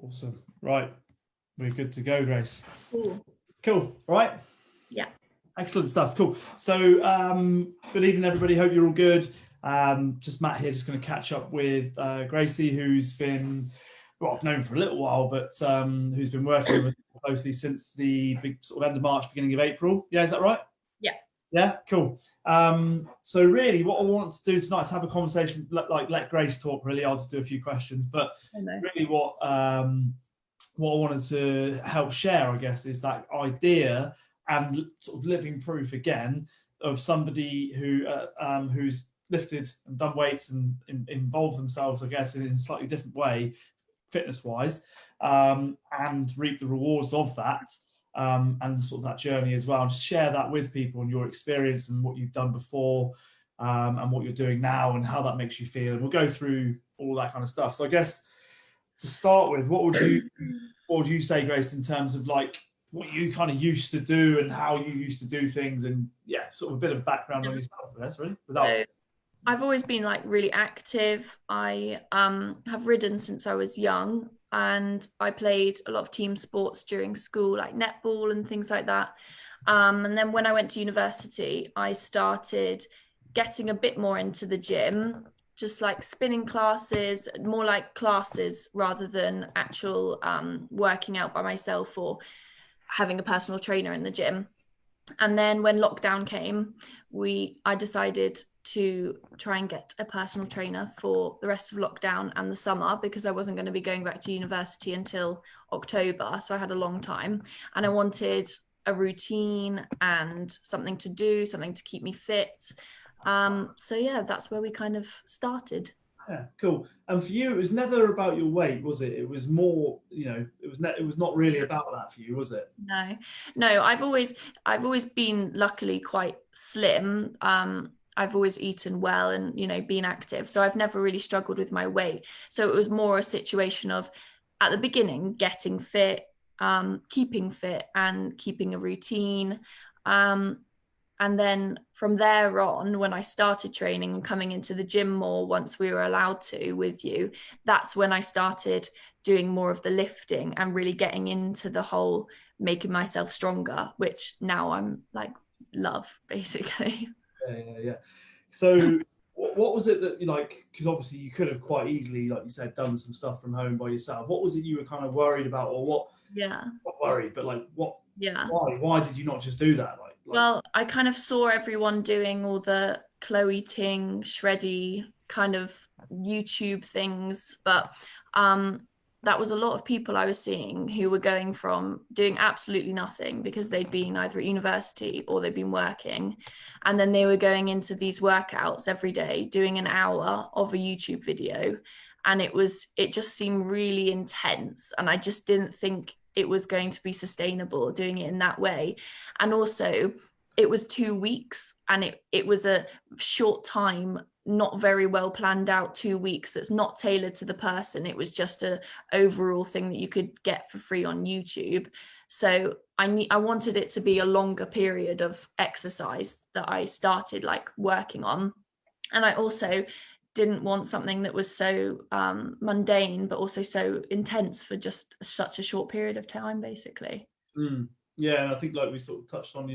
Awesome. Right. We're good to go, Grace. Cool. Cool. Right. Yeah. Excellent stuff. Cool. So good evening, everybody. Hope you're all good. Just Matt here, just going to catch up with Gracie, who's been, well, I've known for a little while, but who's been working with us closely since the big sort of end of March, beginning of April. Yeah, is that right? Yeah. Yeah, cool. So really what I want to do tonight is have a conversation, like let Grace talk really. I'll just do a few questions, but really what I wanted to help share, I guess, is that idea and sort of living proof again of somebody who who's lifted and done weights and involved themselves, I guess, in a slightly different way, fitness-wise, and reap the rewards of that. And sort of that journey as well, and just share that with people and your experience and what you've done before, and what you're doing now and how that makes you feel. And we'll go through all that kind of stuff. So I guess to start with, what would you say, Grace, in terms of like what you kind of used to do and how you used to do things, and yeah, sort of a bit of background on yourself for this, really? So I've always been like really active. I have ridden since I was young, and I played a lot of team sports during school, like netball and things like that. And then when I went to university, I started getting a bit more into the gym, just like spinning classes, more like classes rather than actual working out by myself or having a personal trainer in the gym. And then when lockdown came, I decided to try and get a personal trainer for the rest of lockdown and the summer, because I wasn't going to be going back to university until October. So I had a long time, and I wanted a routine and something to do, something to keep me fit. So yeah, that's where we kind of started. Yeah, cool. And for you, it was never about your weight, was it? It was more, it was not really about that for you, was it? No. I've always been luckily quite slim. I've always eaten well and, been active. So I've never really struggled with my weight. So it was more a situation of, at the beginning, getting fit, keeping fit and keeping a routine. And then from there on, when I started training and coming into the gym more, once we were allowed to with you, that's when I started doing more of the lifting and really getting into the whole making myself stronger, which now I'm like love, basically. Yeah. So what was it that you like, because obviously you could have quite easily, like you said, done some stuff from home by yourself. What was it you were kind of worried about, or what? Yeah. Not worried, but like what? Yeah. Why did you not just do that? Well, I kind of saw everyone doing all the Chloe Ting, shreddy kind of YouTube things, but that was a lot of people I was seeing who were going from doing absolutely nothing because they'd been either at university or they'd been working, and then they were going into these workouts every day, doing an hour of a YouTube video, and it just seemed really intense, and I just didn't think it was going to be sustainable doing it in that way. And also it was 2 weeks, and it was a short time, not very well planned out 2 weeks that's not tailored to the person. It was just a overall thing that you could get for free on YouTube. So I wanted it to be a longer period of exercise that I started like working on. And I also didn't want something that was so mundane but also so intense for just such a short period of time, basically. Yeah, and I think like we sort of touched on,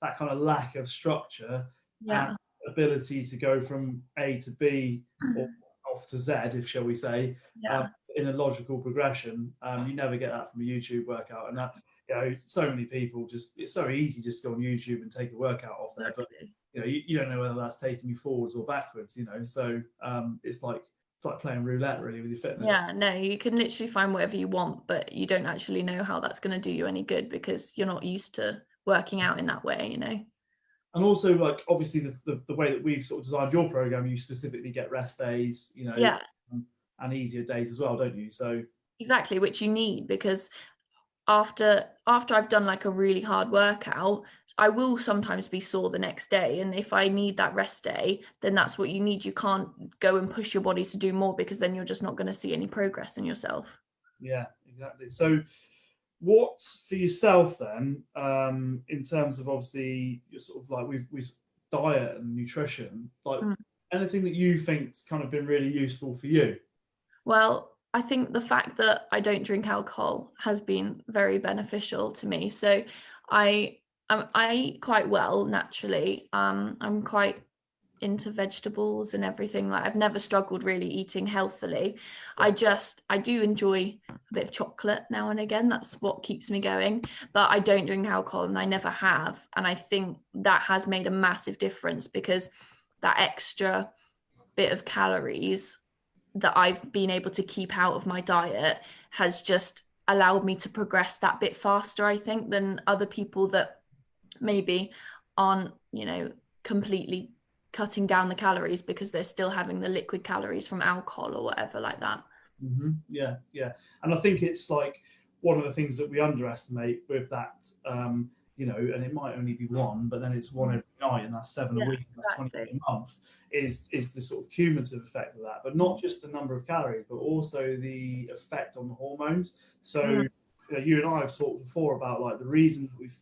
that kind of lack of structure and ability to go from A to B or off to Z, if shall we say, in a logical progression. You never get that from a YouTube workout, and that, so many people it's so easy just to go on YouTube and take a workout off there, but you don't know whether that's taking you forwards or backwards, so it's like playing roulette really with your fitness. Yeah, no, you can literally find whatever you want, but you don't actually know how that's going to do you any good because you're not used to working out in that way, And also, like, obviously the way that we've sort of designed your program, you specifically get rest days, and easier days as well, don't you? So exactly, which you need, because after I've done like a really hard workout, I will sometimes be sore the next day, and if I need that rest day, then that's what you need. You can't go and push your body to do more, because then you're just not going to see any progress in yourself. Yeah, exactly. So what for yourself then, in terms of obviously you're sort of like with diet and nutrition, like anything that you think's kind of been really useful for you? Well, I think the fact that I don't drink alcohol has been very beneficial to me. So I eat quite well naturally. I'm quite into vegetables and everything. Like, I've never struggled really eating healthily. I do enjoy a bit of chocolate now and again. That's what keeps me going. But I don't drink alcohol, and I never have. And I think that has made a massive difference, because that extra bit of calories that I've been able to keep out of my diet has just allowed me to progress that bit faster, I think, than other people that maybe aren't, completely cutting down the calories because they're still having the liquid calories from alcohol or whatever like that. Mm-hmm. Yeah, yeah. And I think it's like one of the things that we underestimate with that, and it might only be one, but then it's one every night, and that's 7 a week, and that's 20 a month, is the sort of cumulative effect of that. But not just the number of calories, but also the effect on the hormones. So you and I have talked before about like the reason that we've,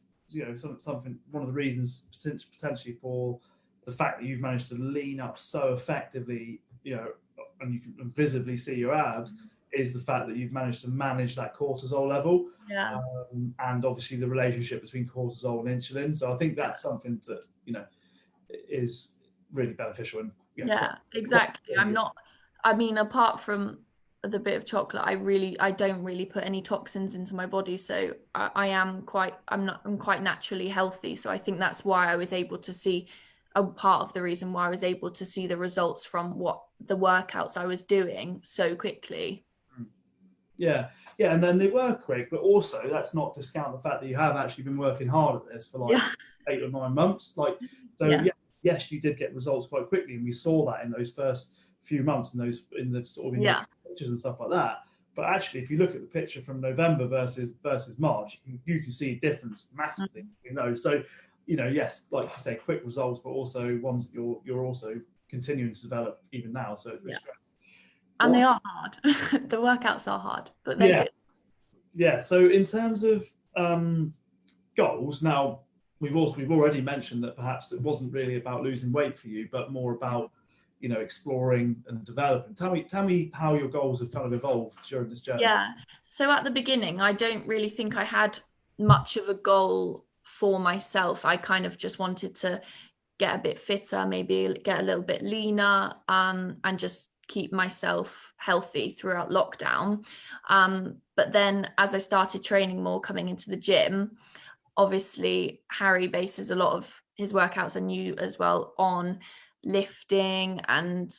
one of the reasons potentially for the fact that you've managed to lean up so effectively, and you can visibly see your abs, is the fact that you've managed to manage that cortisol level. Yeah. And obviously the relationship between cortisol and insulin. So I think that's something that, is really beneficial. And exactly. Apart from the bit of chocolate, I don't really put any toxins into my body. So I'm quite naturally healthy. So I think that's why I was able to see, a part of the reason why I was able to see the results from what the workouts I was doing so quickly. Yeah, and then they were quick, but also let's not discount the fact that you have actually been working hard at this for 8 or 9 months. Yes, you did get results quite quickly, and we saw that in those first few months, in the sort of pictures and stuff like that. But actually, if you look at the picture from November versus March, you can see a difference massively. So yes, like you say, quick results, but also ones that you're also continuing to develop even now. So it's great. And they are hard. The workouts are hard, but they're good. Yeah. So in terms of goals, now we've already mentioned that perhaps it wasn't really about losing weight for you, but more about exploring and developing. Tell me how your goals have kind of evolved during this journey. Yeah. So at the beginning, I don't really think I had much of a goal for myself. I kind of just wanted to get a bit fitter, maybe get a little bit leaner, and just keep myself healthy throughout lockdown. But then as I started training more, coming into the gym, obviously Harry bases a lot of his workouts, and you as well, on lifting and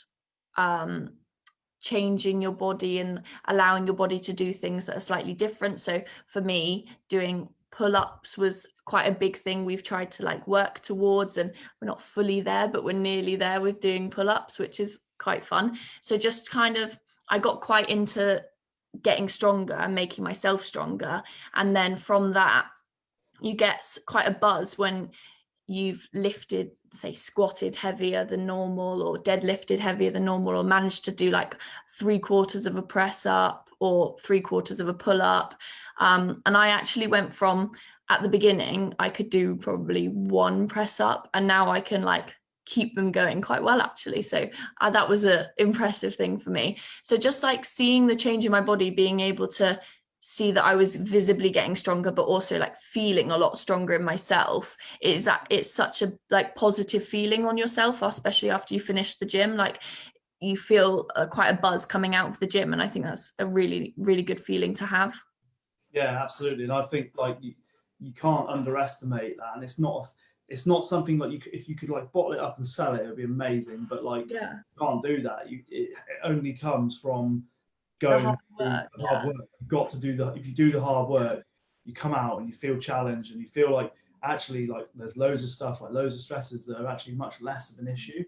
changing your body and allowing your body to do things that are slightly different. So for me, doing pull-ups was quite a big thing we've tried to work towards, and we're not fully there, but we're nearly there with doing pull-ups, which is quite fun. So just kind of, I got quite into getting stronger and making myself stronger, and then from that you get quite a buzz when you've lifted, say, squatted heavier than normal, or deadlifted heavier than normal, or managed to do 3/4 of a press up or 3/4 of a pull up. And I actually went from, at the beginning, I could do probably 1 press up, and now I can keep them going quite well, actually. So that was a impressive thing for me. So just seeing the change in my body, being able to see that I was visibly getting stronger, but also feeling a lot stronger in myself, it's such a positive feeling on yourself, especially after you finish the gym. You feel quite a buzz coming out of the gym, and I think that's a really, really good feeling to have. Yeah, absolutely. And I think you can't underestimate that. And it's not something if you could bottle it up and sell it, it would be amazing. But you can't do that. It only comes from going hard work. You've got to do if you do the hard work, you come out and you feel challenged, and you feel actually there's loads of stuff, loads of stresses that are actually much less of an issue,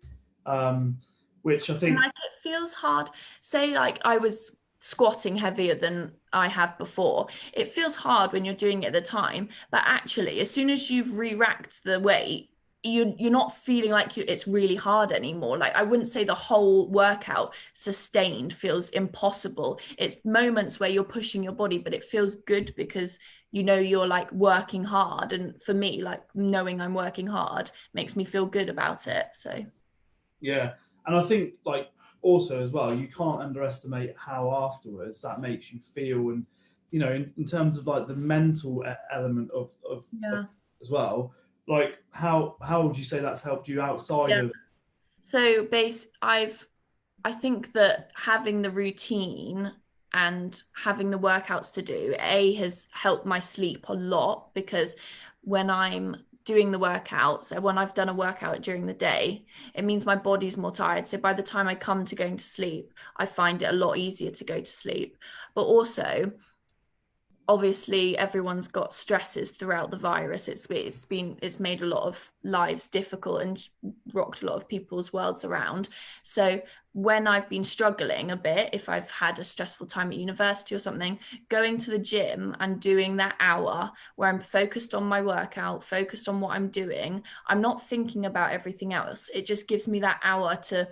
which I think it feels hard. Say I was squatting heavier than I have before, it feels hard when you're doing it at the time, but actually as soon as you've re-racked the weight, you're not feeling it's really hard anymore. I wouldn't say the whole workout sustained feels impossible. It's moments where you're pushing your body, but it feels good because you're working hard. And for me, knowing I'm working hard makes me feel good about it. So yeah. And I think also as well, you can't underestimate how afterwards that makes you feel, and you know, in terms of like the mental element of as well. Like how would you say that's helped you outside of? So I think that having the routine and having the workouts to do has helped my sleep a lot, because when I'm doing the workouts, so when I've done a workout during the day, it means my body's more tired. So by the time I come to going to sleep, I find it a lot easier to go to sleep. But also, obviously everyone's got stresses throughout the virus. It's made a lot of lives difficult and rocked a lot of people's worlds around. So when I've been struggling a bit, if I've had a stressful time at university or something, going to the gym and doing that hour where I'm focused on my workout, focused on what I'm doing, I'm not thinking about everything else. It just gives me that hour to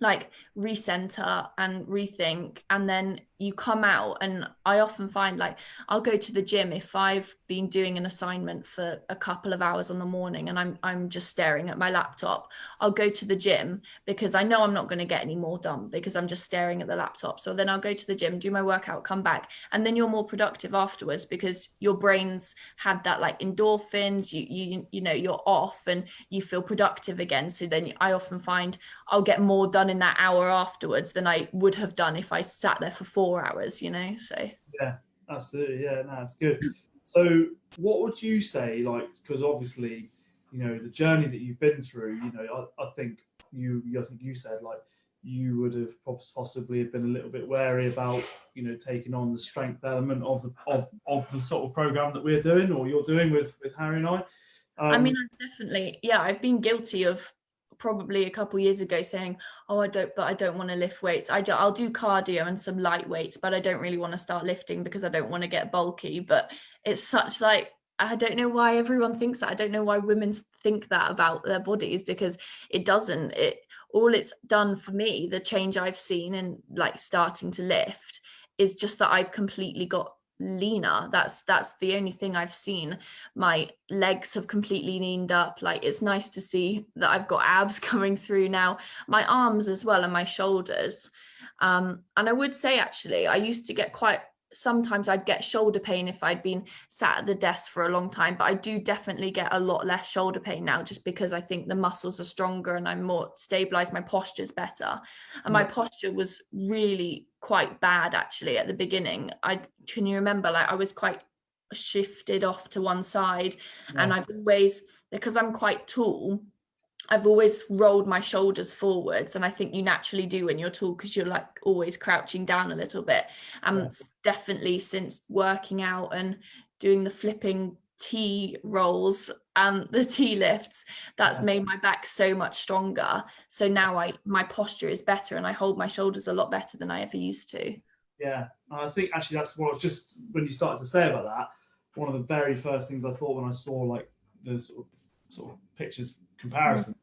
like recenter and rethink, and then you come out. And I often find, like, I'll go to the gym if I've been doing an assignment for a couple of hours on the morning and I'm just staring at my laptop. I'll go to the gym because I know I'm not going to get any more done because I'm just staring at the laptop. So then I'll go to the gym, do my workout, come back, and then you're more productive afterwards because your brain's had that like endorphins, you know, you're off and you feel productive again. So then I often find I'll get more done in that hour afterwards than I would have done if I sat there for 4 hours, you know. So yeah, absolutely. Yeah, no, that's good. So what would you say, like, because obviously, you know, the journey that you've been through, you know, I think you said like you would have possibly been a little bit wary about, you know, taking on the strength element of the sort of program that we're doing, or you're doing with Harry and I. I mean, I've been guilty of probably a couple of years ago saying, oh, I don't want to lift weights. I'll do cardio and some light weights, but I don't really want to start lifting because I don't want to get bulky. But it's such like, I don't know why everyone thinks that. I don't know why women think that about their bodies, because it doesn't. All it's done for me, the change I've seen in like starting to lift, is just that I've completely got leaner. That's the only thing I've seen. My legs have completely leaned up. Like, it's nice to see that I've got abs coming through now, my arms as well, and my shoulders. And I would say, actually, I used to get sometimes I'd get shoulder pain if I'd been sat at the desk for a long time, but I do definitely get a lot less shoulder pain now, just because I think the muscles are stronger and I'm more stabilized, my posture's better. And my posture was really quite bad actually at the beginning. Can you remember, like, I was quite shifted off to one side, and I've always, because I'm quite tall, I've always rolled my shoulders forwards, and I think you naturally do when you're tall because you're like always crouching down a little bit. Definitely since working out and doing the flipping T rolls and the T lifts, that's made my back so much stronger. So now my posture is better and I hold my shoulders a lot better than I ever used to. Yeah, I think actually that's what I was just, when you started to say about that, one of the very first things I thought when I saw like the sort of pictures comparison,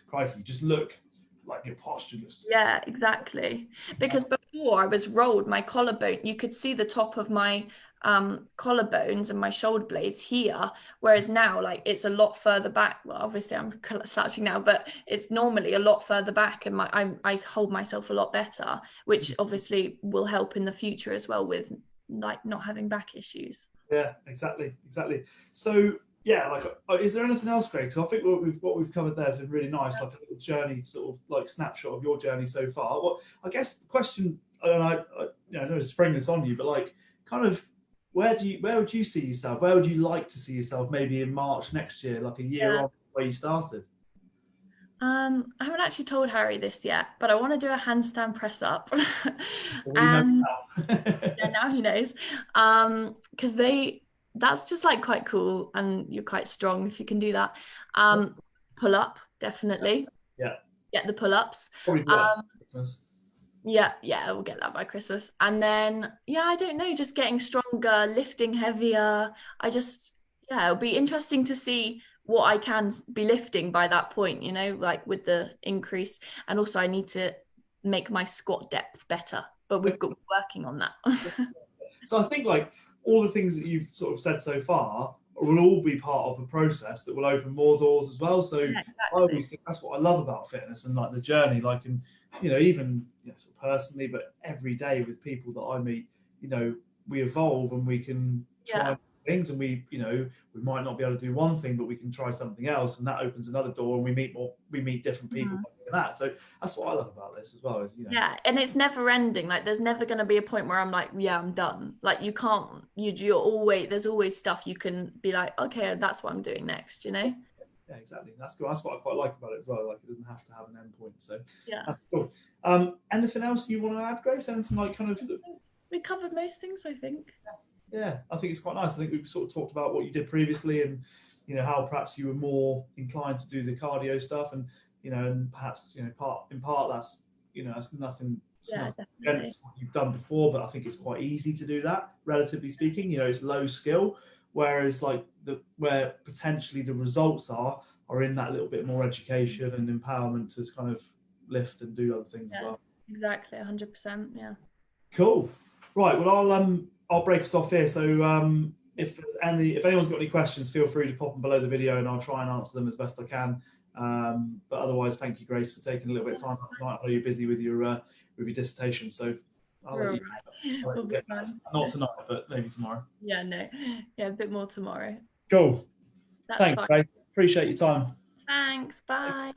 crikey, just look like your posture looks. Yeah, exactly. Because before I was rolled, my collarbone, you could see the top of my collarbones and my shoulder blades here, whereas now, like, it's a lot further back. Well, obviously I'm slouching now, but it's normally a lot further back, and I hold myself a lot better, which obviously will help in the future as well with like not having back issues. Yeah, exactly. So yeah, like, is there anything else, Greg? Because I think what we've covered there has been really nice, like a little journey, sort of like snapshot of your journey so far. What I guess the question, I don't know, spring this on you, but like, kind of, where would you see yourself? Where would you like to see yourself? Maybe in March next year, like a year on where you started. I haven't actually told Harry this yet, but I want to do a handstand press up. And yeah, now he knows. Because that's just like quite cool, and you're quite strong if you can do that. Pull up, definitely. Yeah. Get the pull-ups. Yeah, we'll get that by Christmas. And then, I don't know, just getting stronger, lifting heavier. It'll be interesting to see what I can be lifting by that point, you know, like with the increase. And also I need to make my squat depth better, but we've got working on that. So I think like all the things that you've sort of said so far, will all be part of a process that will open more doors as well. So Yeah, I always think that's what I love about fitness and like the journey, like, and even sort of personally, but every day with people that I meet, we evolve and we can try things, and we might not be able to do one thing, but we can try something else, and that opens another door, and we meet different people like that. So that's what I love about this as well, is yeah, and it's never ending. Like there's never going to be a point where I'm like, yeah, I'm done. Like you can't, there's always stuff you can be like, okay, that's what I'm doing next, Yeah, exactly. That's cool. That's what I quite like about it as well. Like it doesn't have to have an end point. So yeah, that's cool. Anything else you want to add, Grace? Anything like kind of? We covered most things, I think. Yeah, I think it's quite nice. I think we've sort of talked about what you did previously, and how perhaps you were more inclined to do the cardio stuff, and and perhaps in part that's that's nothing. Against what you've done before, but I think it's quite easy to do that, relatively speaking. It's low skill, whereas like where potentially the results are in that little bit more education and empowerment to kind of lift and do other things as well. Exactly, 100%. Yeah. Cool. Right. Well, I'll break us off here. So if anyone's got any questions, feel free to pop them below the video, and I'll try and answer them as best I can. But otherwise, thank you, Grace, for taking a little bit of time tonight. I know you're busy with your dissertation, so I'll let you get that. Not tonight, but maybe tomorrow. Yeah, no. Yeah, a bit more tomorrow. Cool. Thanks, Grace. Appreciate your time. Thanks. Bye.